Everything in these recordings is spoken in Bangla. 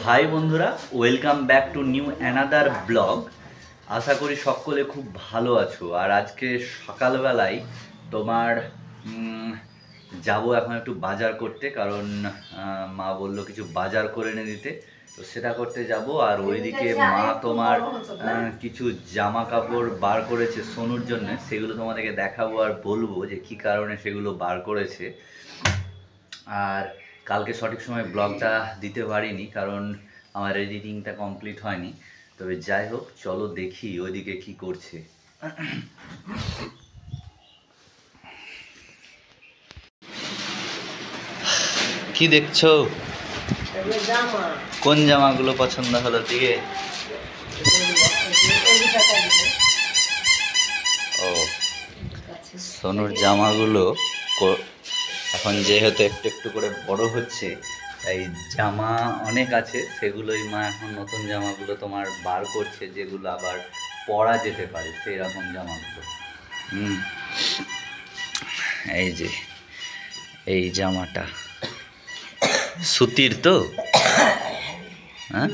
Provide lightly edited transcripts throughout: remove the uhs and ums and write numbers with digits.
হাই বন্ধুরা, welcome back to new another blog. আশা করি সকলে খুব ভালো আছো। আর আজকে সকালবেলায় তোমার যাবো এখন একটু বাজার করতে, কারণ মা বললো কিছু বাজার করে এনে দিতে, তো সেটা করতে যাব। আর ওইদিকে মা তোমার কিছু জামা কাপড় বার করেছে সোনুর জন্য, সেগুলো তোমাদেরকে দেখাবো আর বলবো যে কী কারণে সেগুলো বার করেছে। আর কালকে সঠিক সময় ব্লগটা দিতে পারিনি, কারণ আমার এডিটিংটা কমপ্লিট হয়নি। তবে যাই হোক, চলো দেখি ওইদিকে কি করছে। কি দেখছো? কোন জামাগুলো পছন্দ হলো দিকে? ও, সোনুর জামাগুলো এখন যেহেতু একটু একটু করে বড় হচ্ছে, তাই জামা অনেক আছে, সেগুলোই মা এখন নতুন জামাগুলো তোমার বার করছে, যেগুলো আবার পরা যেতে পারে সেই রকম জামাগুলো। এই যে এই জামাটা সুতির তো, হ্যাঁ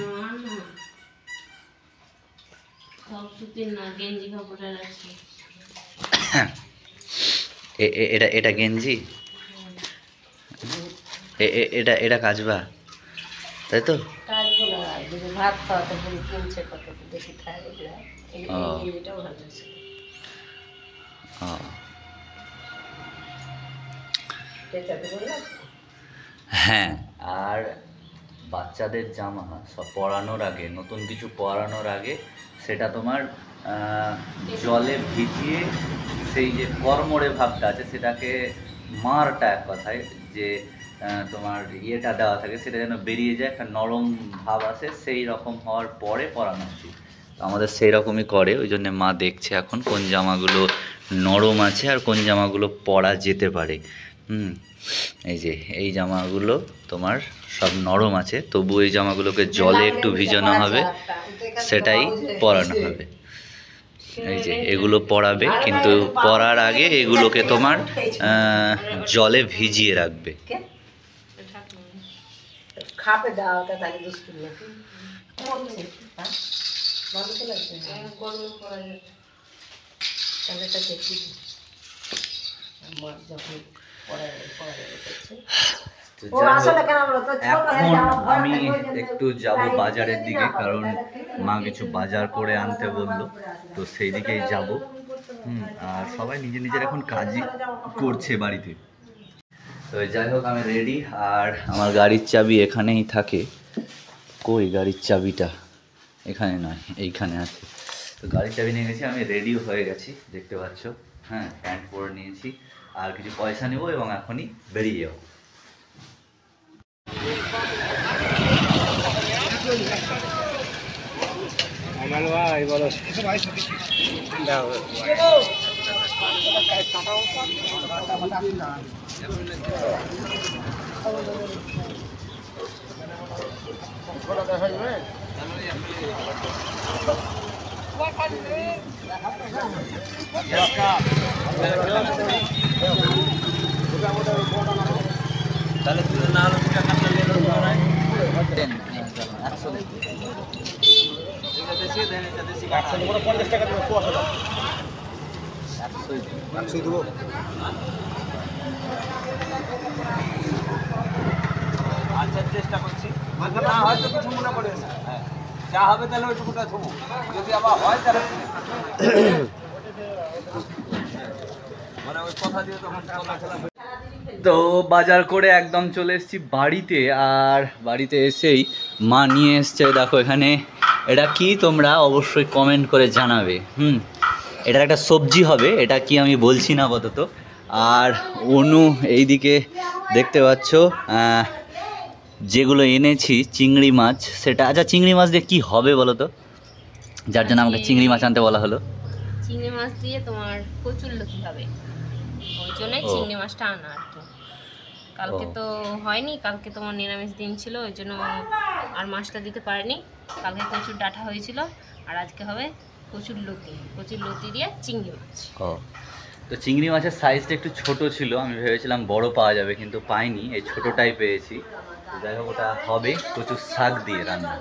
এটা এটা গেঞ্জি, এটা এটা কাচবা, তাই তো? হ্যাঁ, আর বাচ্চাদের জামা সব পরানোর আগে, নতুন কিছু পরানোর আগে সেটা তোমার জলে ভিজিয়ে সেই যে কর্মরে ভাবটা আছে সেটাকে মারটা এক কথায় যে তোমার ইয়েটা দেওয়া থাকে, সেটা যেন বেরিয়ে যায়, একটা নরম ভাব আসে, সেই রকম হওয়ার পরে পরানো উচিত। তো আমাদের সেই রকমই করে, ওই জন্য মা দেখছে এখন কোন জামাগুলো নরম আছে আর কোন জামাগুলো পরা যেতে পারে। এই যে এই জামাগুলো তোমার সব নরম আছে, তবু এই জামাগুলোকে জলে একটু ভিজানো হবে, সেটাই পরানো হবে। এই যে এগুলো পরাবে, কিন্তু পরার আগে এগুলোকে তোমার জলে ভিজিয়ে রাখবে। এখন আমি একটু যাব বাজারের দিকে, কারণ মা কিছু বাজার করে আনতে বললো, তো সেই দিকেই যাব। আর সবাই নিজের নিজের এখন কাজই করছে বাড়িতে। তো যাই হোক, আমি রেডি। আর আমার গাড়ির চাবি এখানেই থাকে। কই গাড়ির চাবিটা? এখানে নয়, এইখানে আছে। তো গাড়ির চাবি নিয়ে গেছি, আমি রেডিও হয়ে গেছি, দেখতে পাচ্ছ। হ্যাঁ, প্যান্ট পরে নিয়েছি, আর কিছু পয়সা নেবো এবং এখনই বেরিয়ে যাবো। ভাই বলো, তাহলে না হলে আচ্ছা, চেষ্টা করছি। না হয়তো কিছু মনে করেন না, যা হবে তাহলে ওইটুকুটা থবো, যদি আবার হয় তাহলে মানে ওই কথা দিয়ে তখন তো বাজার করে একদম চলে এসেছি বাড়িতে। আর বাড়িতে এসেই মা নিয়ে এসছে, দেখো এখানে এটা কি, তোমরা অবশ্যই কমেন্ট করে জানাবে। এটার একটা সবজি হবে, এটা কি আমি বলছি না আপাতত। আর অনু এইদিকে দেখতে পাচ্ছ যেগুলো এনেছি চিংড়ি মাছ, সেটা আচ্ছা চিংড়ি মাছ দিয়ে কি হবে বলো তো, যার জন্য আমাকে চিংড়ি মাছ আনতে বলা হলো। চিংড়ি মাছ দিয়ে তোমার কচুরলতি হবে, ওই জন্যই চিংড়ি মাছটা আনা আর কি। কালকে তো হয়নি, কালকে তোমার নিরামিষ দিন ছিল, ওই জন্য আর মাছটা দিতে পারিনি। কালকে কচুর ডাঁটা হয়েছিল, আর আজকে হবে কচুরলতি দিয়ে চিংড়ি মাছ। তো চিংড়ি মাছের সাইজটা একটু ছোট ছিল, আমি ভেবেছিলাম বড় পাওয়া যাবে, কিন্তু পাইনি, এই ছোটটাই পেয়েছি। তো যাই হোক, ওটা হবে কচুর শাক দিয়ে রান্না।